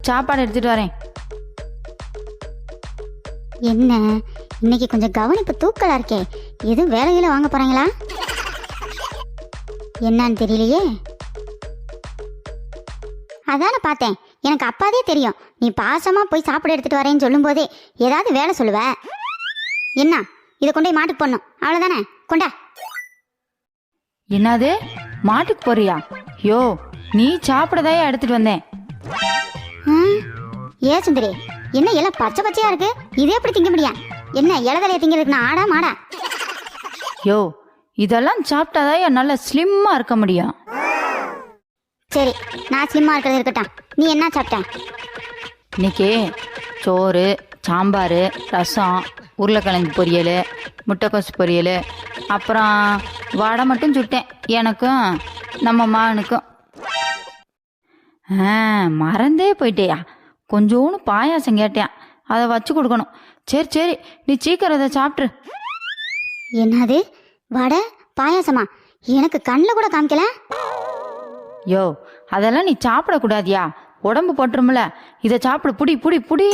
சாப்பாடு எடுத்துட்டு வரேன். என்ன இன்னைக்கு கொஞ்சம் கவனிப்பு தூக்கலா இருக்கே, எதுவும் வேலையில வாங்க போறாங்களா என்னன்னு தெரியலையே. அதான பார்த்தேன், எனக்கு அப்பாதே தெரியும் நீ பாசமா போய் சாப்பிட எடுத்துட்டு வரேன்னு சொல்லும் போதே ஏதாவது வேலை சொல்லுவ. என்ன இதை கொண்டு போய் மாட்டுக்கு போடணும், அவ்வளவுதானே, கொண்டா. என்னது மாட்டுக்கு போறியா? யோ நீ சாப்பிடதாயா எடுத்துட்டு வந்தேன். ஏ சுந்தரி, என்ன எல்லாம் பச்சை பச்சையா இருக்கு, இதே எப்படி திங்க முடியா? என்ன இலதலைய திங்கிறதுக்கு நான் ஆடா மாடா? யோ இதெல்லாம் சாப்பிட்டாதாயா நல்லா ஸ்லிம்மா இருக்க முடியும். சரி நான் ஸ்லிம்மா இருக்கிறது இருக்கட்டும், நீ என்ன சாப்பிட்ட? இன்னைக்கு சோறு, சாம்பார், ரசம், உருளைக்கிழங்கு பொரியல், முட்டைக்கோசு பொரியல், அப்புறம் வடை மட்டும் சுட்டேன் எனக்கும் நம்ம மகனுக்கும். மறந்தே போயிட்டேயா, கொஞ்சோன்னு பாயாசம் கேட்டேன், அதை வச்சு கொடுக்கணும். சரி சரி நீ சீக்கிரம் அதை சாப்பிட்ரு. என்னது வடை பாயாசமா? எனக்கு கண்ணில் கூட காமிக்கல. யோ அதெல்லாம் நீ சாப்பிடக்கூடாதியா, உடம்பு போட்டுருமில்ல. இதை சாப்பிடு, புடி புடி புடி.